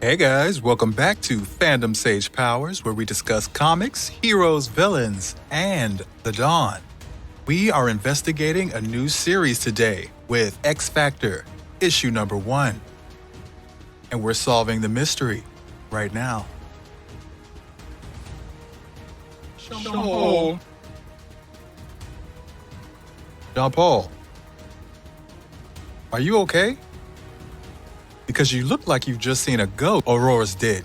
Hey guys, welcome back to Fandom Sage Powers, where we discuss comics, heroes, villains, and the Dawn. We are investigating a new series today with X Factor, issue number 1. And we're solving the mystery right now. Jean-Paul. Jean-Paul, are you okay? Because you look like you've just seen a ghost. Aurora's dead.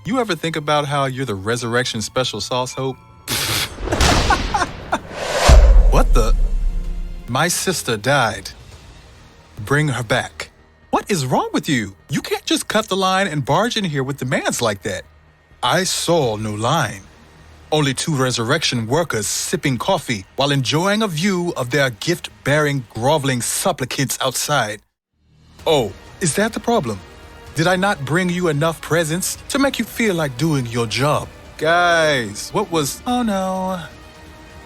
You ever think about how you're the resurrection special sauce, Hope? What the? My sister died. Bring her back. What is wrong with you? You can't just cut the line and barge in here with demands like that. I saw no line. Only 2 resurrection workers sipping coffee while enjoying a view of their gift-bearing, groveling supplicants outside. Oh, is that the problem? Did I not bring you enough presents to make you feel like doing your job? Guys, what was... Oh no.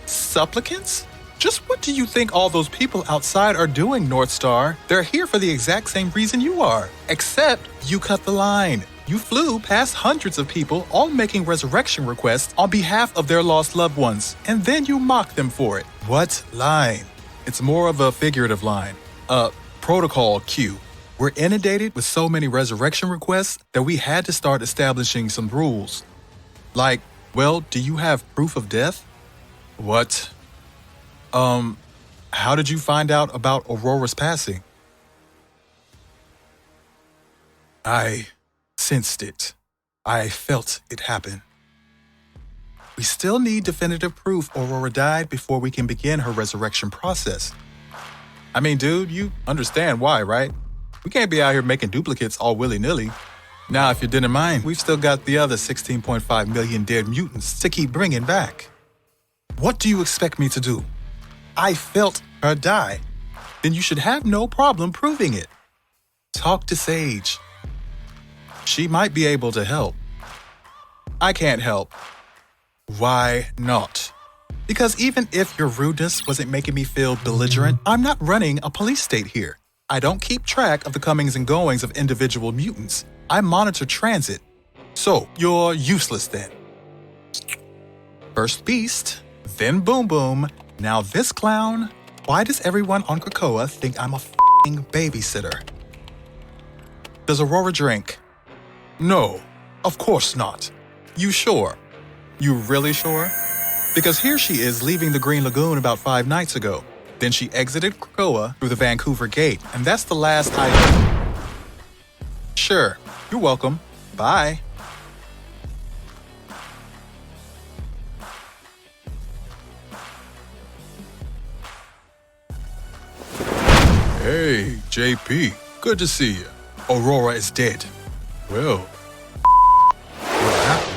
Supplicants? Just what do you think all those people outside are doing, Northstar? They're here for the exact same reason you are. Except you cut the line. You flew past hundreds of people, all making resurrection requests on behalf of their lost loved ones, and then you mock them for it. What line? It's more of a figurative line. A protocol cue. We're inundated with so many resurrection requests that we had to start establishing some rules. Like, well, do you have proof of death? What? How did you find out about Aurora's passing? I sensed it. I felt it happen. We still need definitive proof Aurora died before we can begin her resurrection process. I mean, dude, you understand why, right? We can't be out here making duplicates all willy-nilly. Now, if you didn't mind, we've still got the other 16.5 million dead mutants to keep bringing back. What do you expect me to do? I felt her die. Then you should have no problem proving it. Talk to Sage. She might be able to help. I can't help. Why not? Because even if your rudeness wasn't making me feel belligerent, I'm not running a police state here. I don't keep track of the comings and goings of individual mutants. I monitor transit. So, you're useless then. First Beast, then Boom Boom, now this clown. Why does everyone on Krakoa think I'm a f***ing babysitter? Does Aurora drink? No, of course not. You sure? You really sure? Because here she is leaving the Green Lagoon about 5 nights ago. Then she exited Krakoa through the Vancouver gate, and that's the last I heard. Sure, you're welcome. Bye. Hey, JP. Good to see you. Aurora is dead. Well, what happened?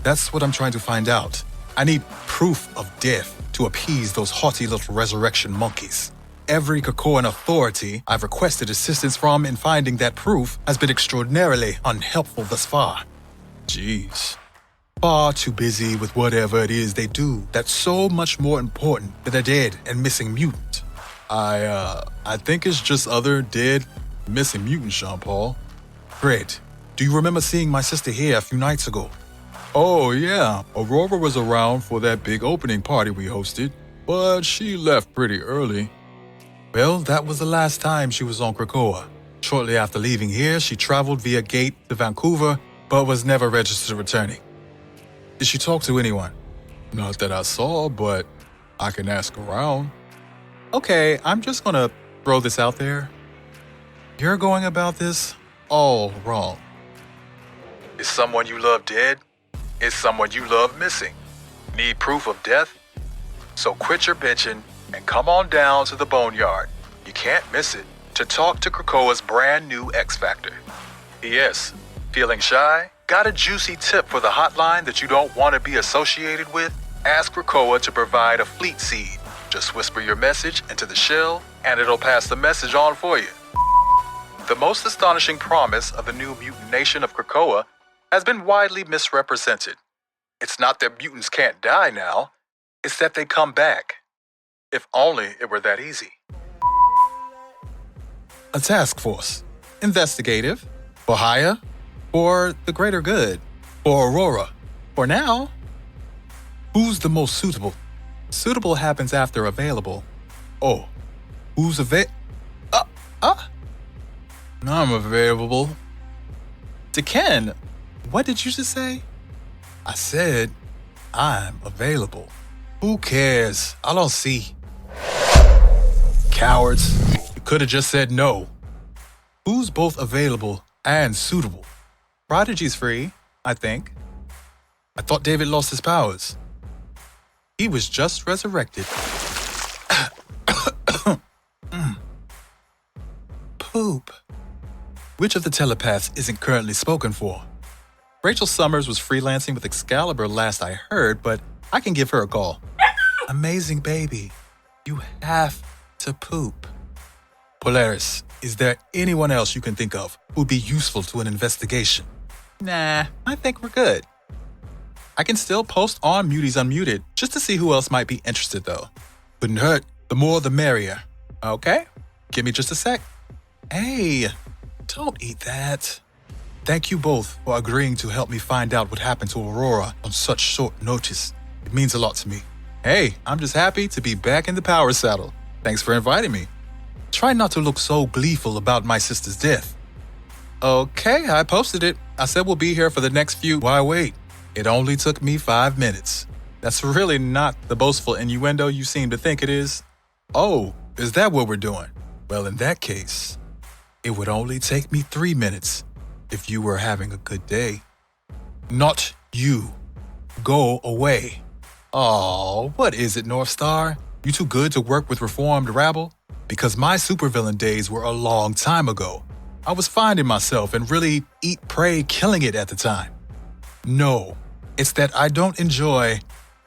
That's what I'm trying to find out. I need proof of death to appease those haughty little resurrection monkeys. Every Krakoan authority I've requested assistance from in finding that proof has been extraordinarily unhelpful thus far. Jeez. Far too busy with whatever it is they do that's so much more important than a dead and missing mutant. I think it's just other dead, missing mutants, Jean-Paul. Fred, do you remember seeing my sister here a few nights ago? Oh, yeah. Aurora was around for that big opening party we hosted, but she left pretty early. Well, that was the last time she was on Krakoa. Shortly after leaving here, she traveled via gate to Vancouver, but was never registered returning. Did she talk to anyone? Not that I saw, but I can ask around. Okay, I'm just gonna throw this out there. You're going about this all wrong. Is someone you love dead? Is someone you love missing? Need proof of death? So quit your bitching and come on down to the boneyard. You can't miss it, to talk to Krakoa's brand new X Factor. P.S. Feeling shy? Got a juicy tip for the hotline that you don't want to be associated with? Ask Krakoa to provide a fleet seed. Just whisper your message into the shell, and it'll pass the message on for you. The most astonishing promise of the new mutant nation of Krakoa has been widely misrepresented. It's not that mutants can't die now, it's that they come back. If only it were that easy. A task force. Investigative. For hire. For the greater good. For Aurora. For now. Who's the most suitable? Suitable happens after available. Oh. Who's I'm available. To Ken, what did you just say? I said, I'm available. Who cares? I don't see. Cowards. You could have just said no. Who's both available and suitable? Prodigy's free, I think. I thought David lost his powers. He was just resurrected. Poop. Which of the telepaths isn't currently spoken for? Rachel Summers was freelancing with Excalibur last I heard, but I can give her a call. Amazing baby, you have to poop. Polaris, is there anyone else you can think of who'd be useful to an investigation? Nah, I think we're good. I can still post on Muties Unmuted just to see who else might be interested though. Couldn't hurt, the more the merrier. Okay, give me just a sec. Hey, don't eat that. Thank you both for agreeing to help me find out what happened to Aurora on such short notice. It means a lot to me. Hey, I'm just happy to be back in the power saddle. Thanks for inviting me. Try not to look so gleeful about my sister's death. Okay, I posted it. I said we'll be here for the next few. Why wait? It only took me 5 minutes. That's really not the boastful innuendo you seem to think it is. Oh, is that what we're doing? Well, in that case, it would only take me 3 minutes if you were having a good day. Not you. Go away. Oh, what is it, Northstar? You too good to work with reformed rabble? Because my supervillain days were a long time ago. I was finding myself and really eat, pray, killing it at the time. No, it's that I don't enjoy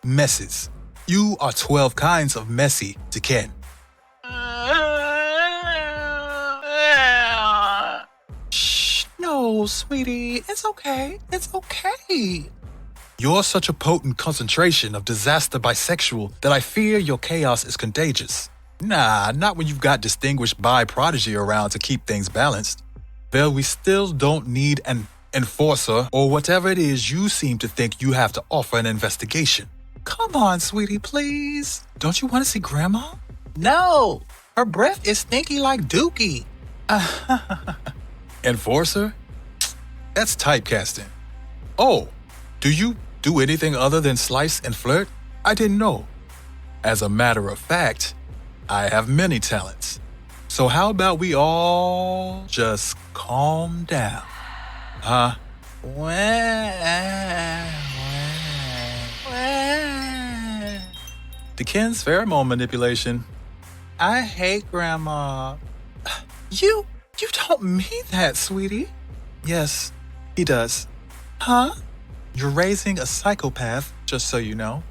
messes. You are 12 kinds of messy to Ken. Shh, no, sweetie, it's okay. It's okay. You're such a potent concentration of disaster bisexual that I fear your chaos is contagious. Nah, not when you've got distinguished bi prodigy around to keep things balanced. Well, we still don't need an enforcer or whatever it is you seem to think you have to offer an investigation. Come on, sweetie, please. Don't you want to see Grandma? No, her breath is stinky like Dookie. Enforcer? That's typecasting. Oh, do you do anything other than slice and flirt? I didn't know. As a matter of fact, I have many talents. So how about we all just calm down? Huh? The Ken's pheromone manipulation. I hate Grandma. You don't mean that, sweetie. Yes, he does. Huh? You're raising a psychopath, just so you know.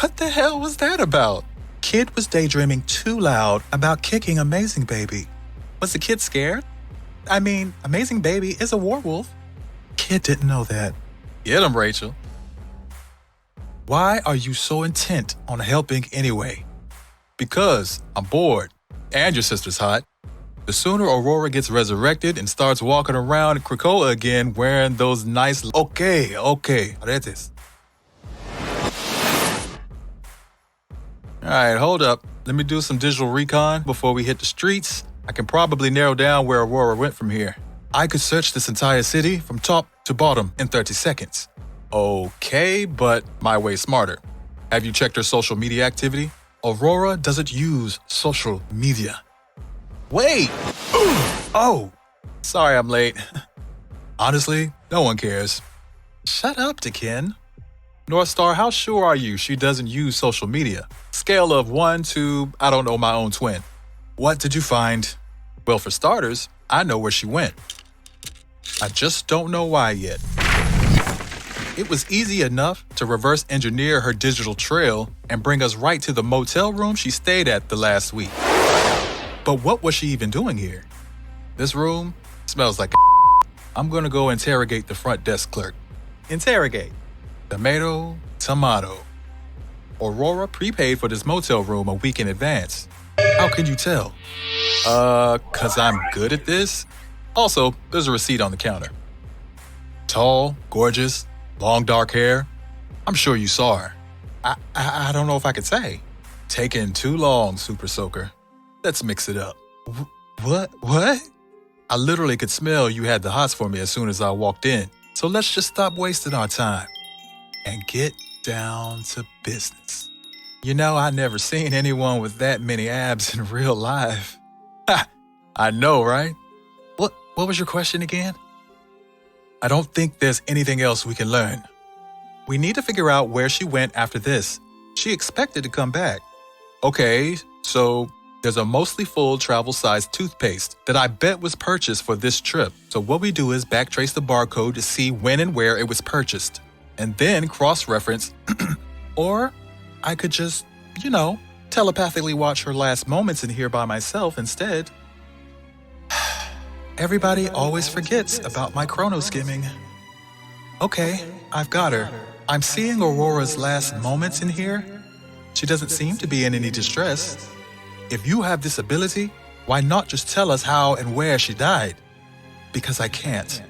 What the hell was that about? Kid was daydreaming too loud about kicking Amazing Baby. Was the kid scared? I mean, Amazing Baby is a werewolf. Kid didn't know that. Get him, Rachel. Why are you so intent on helping anyway? Because I'm bored, and your sister's hot. The sooner Aurora gets resurrected and starts walking around Krakoa again wearing those nice... Okay, aretes. Alright, hold up. Let me do some digital recon before we hit the streets. I can probably narrow down where Aurora went from here. I could search this entire city from top to bottom in 30 seconds. Okay, but my way smarter. Have you checked her social media activity? Aurora doesn't use social media. Wait! Oh! Sorry I'm late. Honestly, no one cares. Shut up, Ken. Northstar, how sure are you she doesn't use social media? Scale of 1 to, I don't know, my own twin. What did you find? Well, for starters, I know where she went. I just don't know why yet. It was easy enough to reverse engineer her digital trail and bring us right to the motel room she stayed at the last week. But what was she even doing here? This room smells like I'm gonna go interrogate the front desk clerk. Interrogate. Tomato. Aurora prepaid for this motel room a week in advance. How can you tell? 'Cause I'm good at this? Also, there's a receipt on the counter. Tall, gorgeous, long dark hair. I'm sure you saw her. I don't know if I could say. Taking too long, Super Soaker. Let's mix it up. What? I literally could smell you had the hots for me as soon as I walked in. So let's just stop wasting our time and get down to business. You know, I never seen anyone with that many abs in real life. Ha! I know, right? What was your question again? I don't think there's anything else we can learn. We need to figure out where she went after this. She expected to come back. Okay, so there's a mostly full travel-sized toothpaste that I bet was purchased for this trip. So what we do is backtrace the barcode to see when and where it was purchased, and then cross-reference. Or I could just, telepathically watch her last moments in here by myself instead. Everybody always forgets about my chrono skimming. Okay, I've got her. I'm seeing Aurora's last moments in here. She doesn't seem to be in any distress. If you have this ability, why not just tell us how and where she died? Because I can't.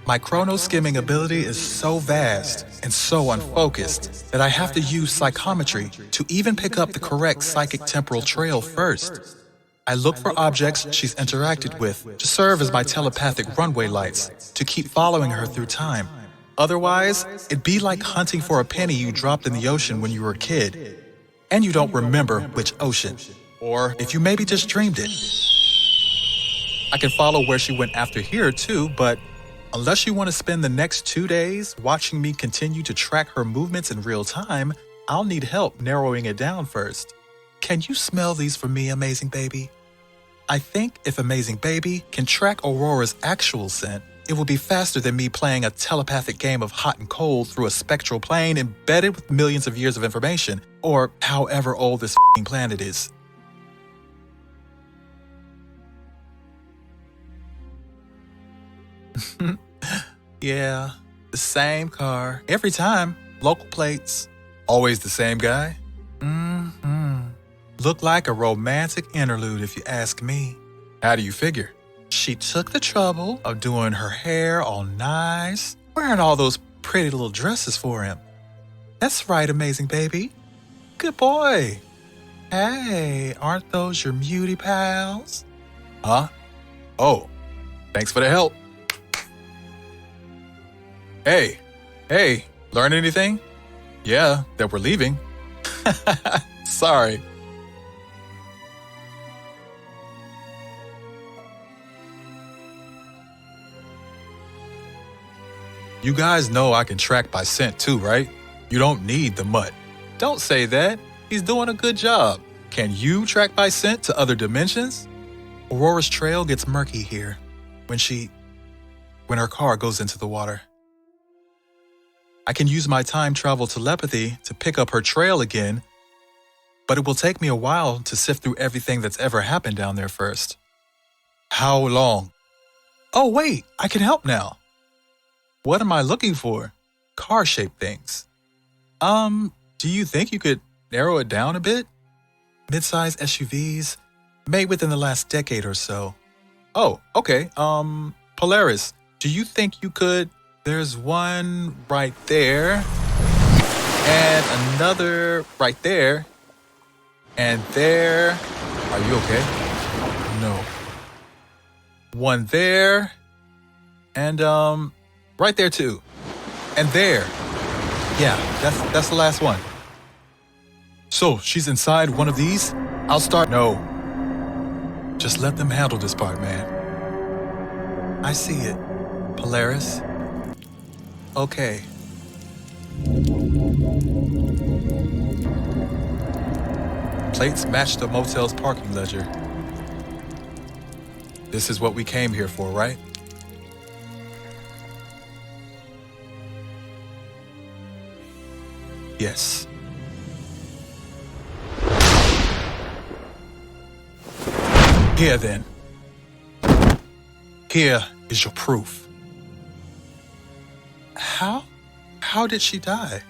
My chrono skimming ability is so vast and so unfocused that I have to use psychometry to even pick up the correct psychic temporal trail first. I look for objects she's interacted with to serve as my telepathic runway lights to keep following her through time. Otherwise, it'd be like hunting for a penny you dropped in the ocean when you were a kid, and you don't remember which ocean. Or if you maybe just dreamed it. I can follow where she went after here too, but unless you want to spend the next 2 days watching me continue to track her movements in real time, I'll need help narrowing it down first. Can you smell these for me, Amazing Baby? I think if Amazing Baby can track Aurora's actual scent, it will be faster than me playing a telepathic game of hot and cold through a spectral plane embedded with millions of years of information, or however old this f***ing planet is. Yeah, the same car. Every time. Local plates. Always the same guy? Look like a romantic interlude if you ask me. How do you figure? She took the trouble of doing her hair all nice, wearing all those pretty little dresses for him. That's right, Amazing Baby. Good boy. Hey, aren't those your mutie pals? Huh? Oh, thanks for the help. Hey, learn anything? Yeah, that we're leaving. Sorry. You guys know I can track by scent too, right? You don't need the mutt. Don't say that. He's doing a good job. Can you track by scent to other dimensions? Aurora's trail gets murky here when her car goes into the water. I can use my time travel telepathy to pick up her trail again, but it will take me a while to sift through everything that's ever happened down there first. How long? Oh, wait, I can help now. What am I looking for? Car-shaped things. Do you think you could narrow it down a bit? Mid-size SUVs, made within the last decade or so. Oh, okay, Polaris, do you think you could? There's one right there, and another right there, and there. Are you okay? No. One there, and right there too, and there. Yeah, that's the last one. So she's inside one of these? I'll start. No. Just let them handle this part, man. I see it, Polaris. Okay. plates match the motel's parking ledger. This is what we came here for, right? Yes. Here then. Here is your proof. How did she die?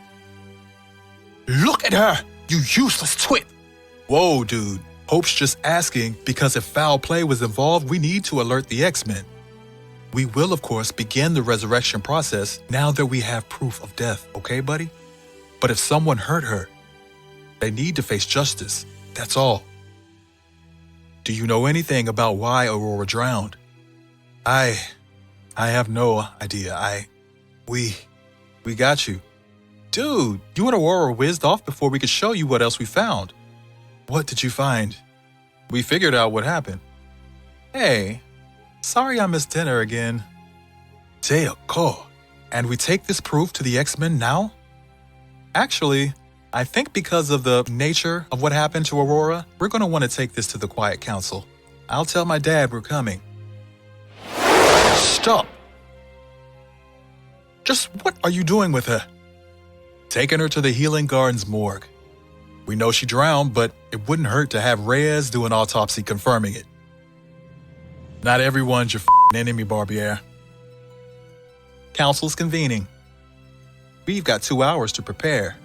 Look at her, you useless twit! Whoa, dude. Hope's just asking because if foul play was involved, we need to alert the X-Men. We will, of course, begin the resurrection process now that we have proof of death, okay, buddy? But if someone hurt her, they need to face justice, that's all. Do you know anything about why Aurora drowned? I have no idea. We got you. Dude, you and Aurora whizzed off before we could show you what else we found. What did you find? We figured out what happened. Hey, sorry I missed dinner again. Dear God. And we take this proof to the X-Men now? Actually, I think because of the nature of what happened to Aurora, we're going to want to take this to the Quiet Council. I'll tell my dad we're coming. Stop! Just what are you doing with her? Taking her to the Healing Gardens morgue. We know she drowned, but it wouldn't hurt to have Reyes do an autopsy confirming it. Not everyone's your enemy, Barbier. Council's convening. We've got 2 hours to prepare.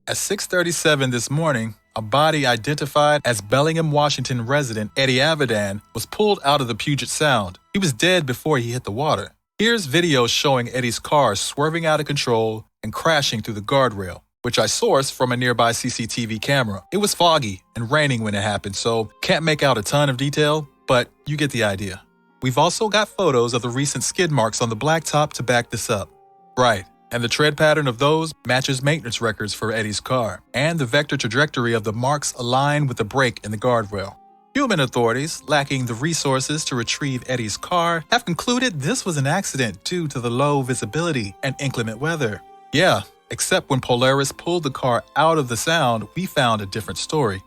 At 6:37 this morning, a body identified as Bellingham, Washington resident Eddie Avidan was pulled out of the Puget Sound. He was dead before he hit the water. Here's video showing Eddie's car swerving out of control and crashing through the guardrail, which I sourced from a nearby CCTV camera. It was foggy and raining when it happened, so can't make out a ton of detail, but you get the idea. We've also got photos of the recent skid marks on the blacktop to back this up. Right. And the tread pattern of those matches maintenance records for Eddie's car, and the vector trajectory of the marks align with the break in the guardrail. Human authorities, lacking the resources to retrieve Eddie's car, have concluded this was an accident due to the low visibility and inclement weather. Yeah, except when Polaris pulled the car out of the sound, we found a different story.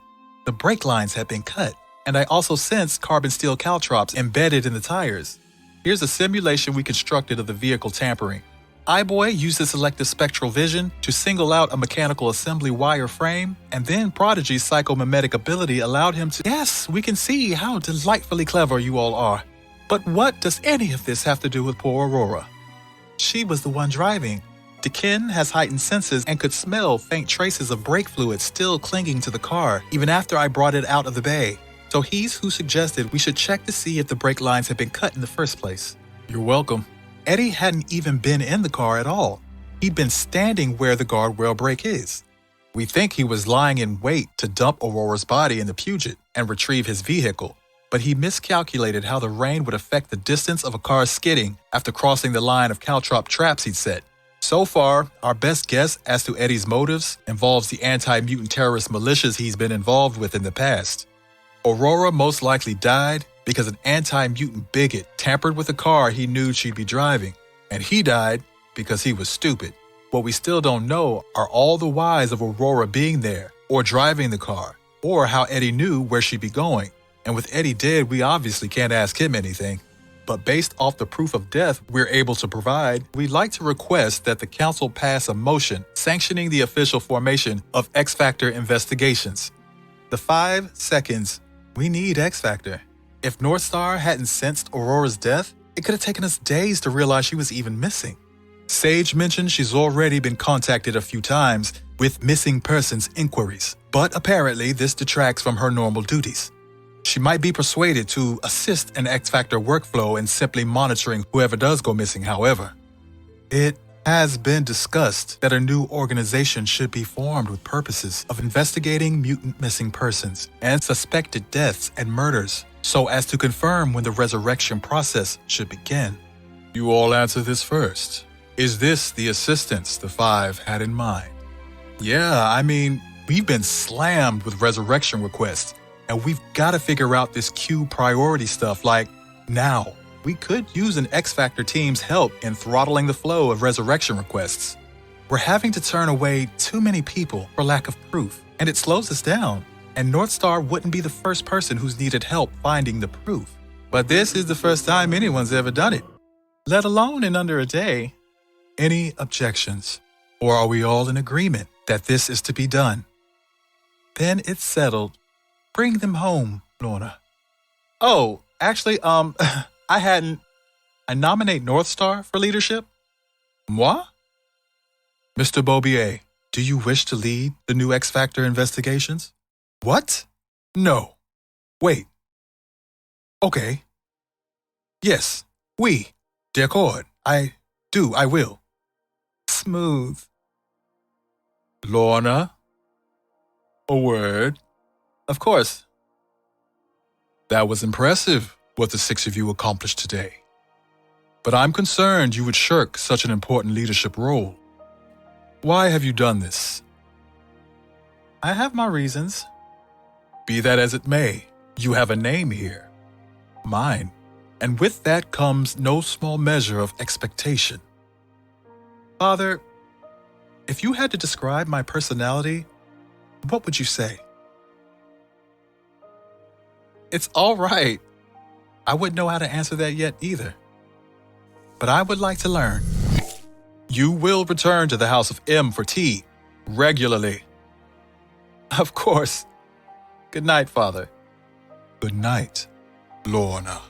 The brake lines had been cut, and I also sensed carbon steel caltrops embedded in the tires. Here's a simulation we constructed of the vehicle tampering. iBoy used his selective spectral vision to single out a mechanical assembly wire frame, and then Prodigy's psychomimetic ability allowed him to— Yes, we can see how delightfully clever you all are. But what does any of this have to do with poor Aurora? She was the one driving. Dekin has heightened senses and could smell faint traces of brake fluid still clinging to the car, even after I brought it out of the bay. So he's who suggested we should check to see if the brake lines had been cut in the first place. You're welcome. Eddie hadn't even been in the car at all. He'd been standing where the guardrail brake is. We think he was lying in wait to dump Aurora's body in the Puget and retrieve his vehicle, but he miscalculated how the rain would affect the distance of a car skidding after crossing the line of caltrop traps he'd set. So far, our best guess as to Eddie's motives involves the anti-mutant terrorist militias he's been involved with in the past. Aurora most likely died because an anti-mutant bigot tampered with a car he knew she'd be driving, and he died because he was stupid. What we still don't know are all the whys of Aurora being there, or driving the car, or how Eddie knew where she'd be going. And with Eddie dead, we obviously can't ask him anything. But based off the proof of death we're able to provide, we'd like to request that the Council pass a motion sanctioning the official formation of X-Factor investigations. The 5 seconds, we need X-Factor. If Northstar hadn't sensed Aurora's death, it could have taken us days to realize she was even missing. Sage mentioned she's already been contacted a few times with missing persons inquiries, but apparently this detracts from her normal duties. She might be persuaded to assist an X-Factor workflow in simply monitoring whoever does go missing, however. It has been discussed that a new organization should be formed with purposes of investigating mutant missing persons and suspected deaths and murders, so as to confirm when the resurrection process should begin. You all answer this first. Is this the assistance the 5 had in mind? Yeah, I mean, we've been slammed with resurrection requests, and we've got to figure out this Q priority stuff, like, now. we could use an X-Factor team's help in throttling the flow of resurrection requests. We're having to turn away too many people for lack of proof, and it slows us down. And Northstar wouldn't be the first person who's needed help finding the proof. But this is the first time anyone's ever done it, let alone in under a day. Any objections? Or are we all in agreement that this is to be done? Then it's settled. Bring them home, Lorna. Oh, actually, I nominate Northstar for leadership. Moi? Mr. Bobier, do you wish to lead the new X-Factor investigations? What? No. Wait. Okay. Yes, oui. D'accord. I will. Smooth. Lorna? A word? Of course. That was impressive, what the six of you accomplished today. But I'm concerned you would shirk such an important leadership role. Why have you done this? I have my reasons. Be that as it may, you have a name here. Mine. And with that comes no small measure of expectation. Father, if you had to describe my personality, what would you say? It's all right. I wouldn't know how to answer that yet either. But I would like to learn. You will return to the House of M for tea, regularly. Of course. Good night, Father. Good night, Lorna.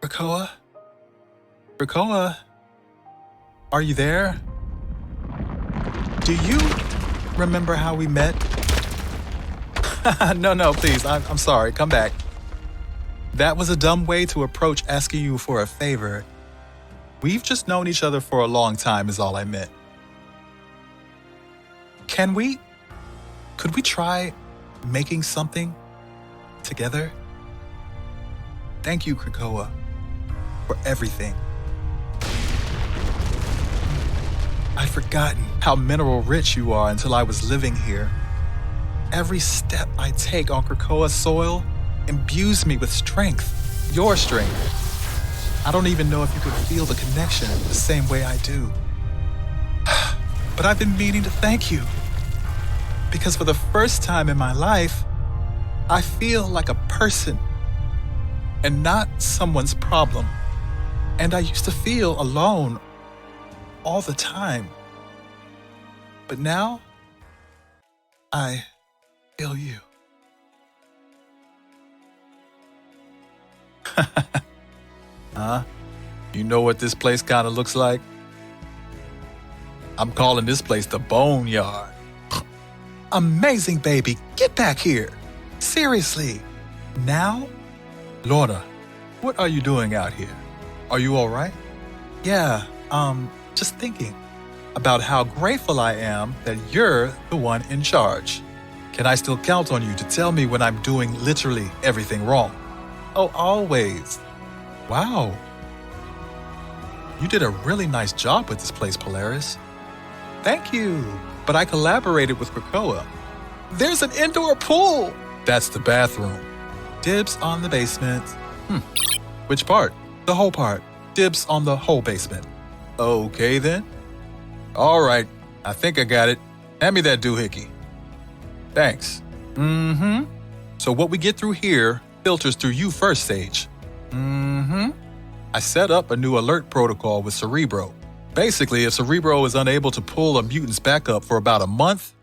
Krakoa? Krakoa? Are you there? Do you remember how we met? No, please. I'm sorry. Come back. That was a dumb way to approach asking you for a favor. We've just known each other for a long time is all I meant. Could we try making something together? Thank you, Krakoa, for everything. I'd forgotten how mineral rich you are until I was living here. Every step I take on Krakoa's soil imbues me with strength, your strength. I don't even know if you could feel the connection the same way I do. But I've been meaning to thank you. Because for the first time in my life, I feel like a person and not someone's problem. And I used to feel alone all the time. But now, I feel you. Huh? You know what this place kind of looks like? I'm calling this place the Boneyard. Amazing, baby. Get back here. Seriously. Now? Lorna, what are you doing out here? Are you all right? Yeah, just thinking about how grateful I am that you're the one in charge. Can I still count on you to tell me when I'm doing literally everything wrong? Oh, always. Wow. You did a really nice job with this place, Polaris. Thank you. But I collaborated with Krakoa. There's an indoor pool. That's the bathroom. Dibs on the basement. Which part? The whole part. Dibs on the whole basement. Okay then. All right. I think I got it. Hand me that doohickey. Thanks. So what we get through here filters through you first, Sage. I set up a new alert protocol with Cerebro. Basically, if Cerebro is unable to pull a mutant's backup for about a month,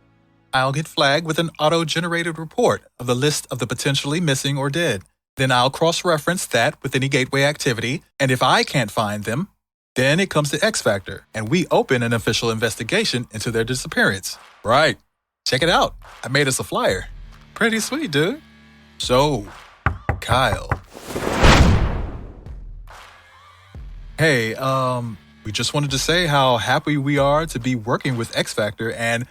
I'll get flagged with an auto-generated report of the list of the potentially missing or dead. Then I'll cross-reference that with any gateway activity, and if I can't find them, then it comes to X-Factor, and we open an official investigation into their disappearance. Right. Check it out. I made us a flyer. Pretty sweet, dude. So, Kyle. Hey, we just wanted to say how happy we are to be working with X-Factor and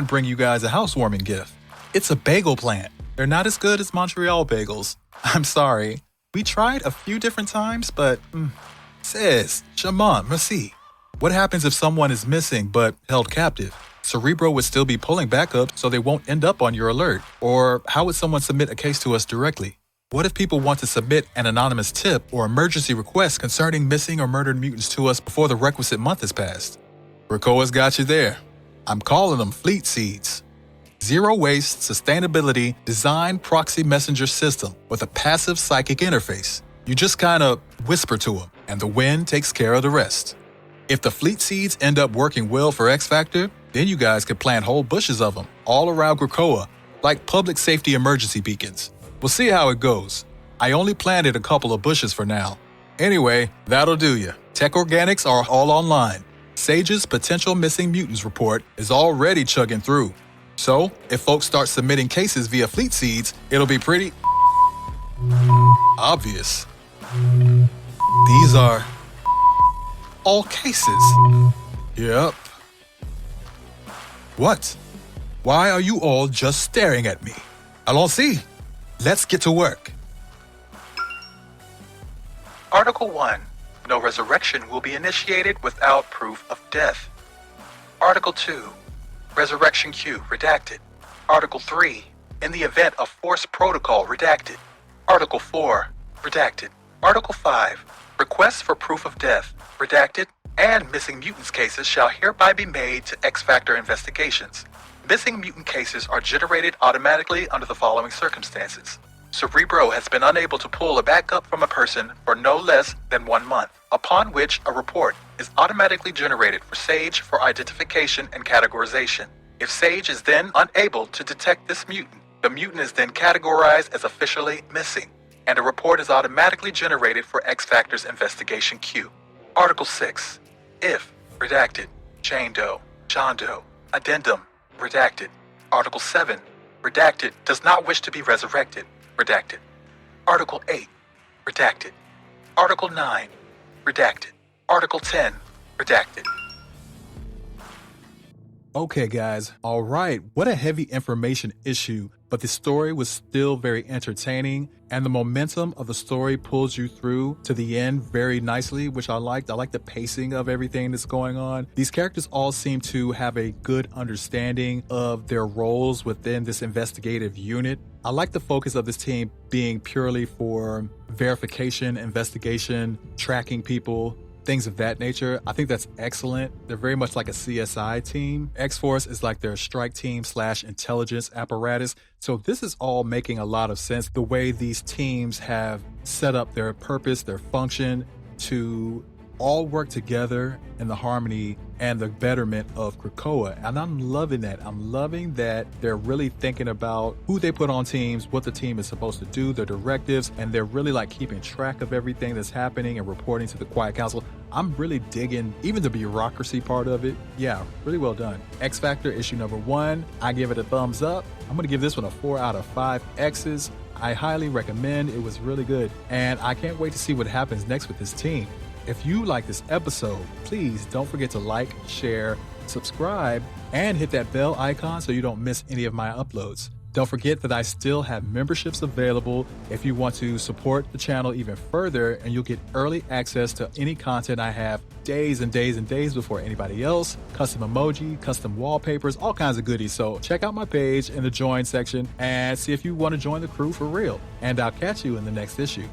bring you guys a housewarming gift. It's a bagel plant. They're not as good as Montreal bagels. I'm sorry. We tried a few different times, but sis, charmant, merci. What happens if someone is missing but held captive? Cerebro would still be pulling backup so they won't end up on your alert. Or how would someone submit a case to us directly? What if people want to submit an anonymous tip or emergency request concerning missing or murdered mutants to us before the requisite month has passed? Krakoa's got you there. I'm calling them fleet seeds. Zero waste, sustainability, design proxy messenger system with a passive psychic interface. You just kind of whisper to them, and the wind takes care of the rest. If the fleet seeds end up working well for X Factor, then you guys could plant whole bushes of them all around Krakoa, like public safety emergency beacons. We'll see how it goes. I only planted a couple of bushes for now. Anyway, that'll do ya. Tech organics are all online. Sage's potential missing mutants report is already chugging through. So, if folks start submitting cases via fleet seeds, it'll be pretty obvious. These are all cases. Yep. What? Why are you all just staring at me? Allons-y. Let's get to work. Article 1. No resurrection will be initiated without proof of death. Article 2. Resurrection queue redacted. Article 3. In the event of force protocol redacted. Article 4. Redacted. Article 5. Requests for proof of death redacted, and missing mutants cases shall hereby be made to X Factor investigations. Missing mutant cases are generated automatically under the following circumstances. Cerebro has been unable to pull a backup from a person for no less than 1 month, upon which a report is automatically generated for Sage for identification and categorization. If Sage is then unable to detect this mutant, the mutant is then categorized as officially missing, and a report is automatically generated for X Factor's investigation queue. Article 6. If, redacted, Jane Doe, John Doe, addendum, redacted. Article 7. Redacted does not wish to be resurrected. Redacted. Article 8. Redacted. Article 9. Redacted. Article 10. Redacted. Okay, guys. All right. What a heavy information issue, but the story was still very entertaining, and the momentum of the story pulls you through to the end very nicely, which I liked. I like the pacing of everything that's going on. These characters all seem to have a good understanding of their roles within this investigative unit. I like the focus of this team being purely for verification, investigation, tracking people, things of that nature. I think that's excellent. They're very much like a CSI team. X-Force is like their strike team / intelligence apparatus. So this is all making a lot of sense. The way these teams have set up their purpose, their function to all work together in the harmony and the betterment of Krakoa. And I'm loving that. I'm loving that they're really thinking about who they put on teams, what the team is supposed to do, their directives, and they're really like keeping track of everything that's happening and reporting to the Quiet Council. I'm really digging even the bureaucracy part of it. Yeah, really well done. X Factor issue number 1, I give it a thumbs up. I'm gonna give this one a 4 out of 5 X's. I highly recommend. It was really good. And I can't wait to see what happens next with this team. If you like this episode, please don't forget to like, share, subscribe, and hit that bell icon so you don't miss any of my uploads. Don't forget that I still have memberships available if you want to support the channel even further, and you'll get early access to any content I have days and days and days before anybody else. Custom emoji, custom wallpapers, all kinds of goodies. So check out my page in the join section and see if you want to join the crew for real. And I'll catch you in the next issue.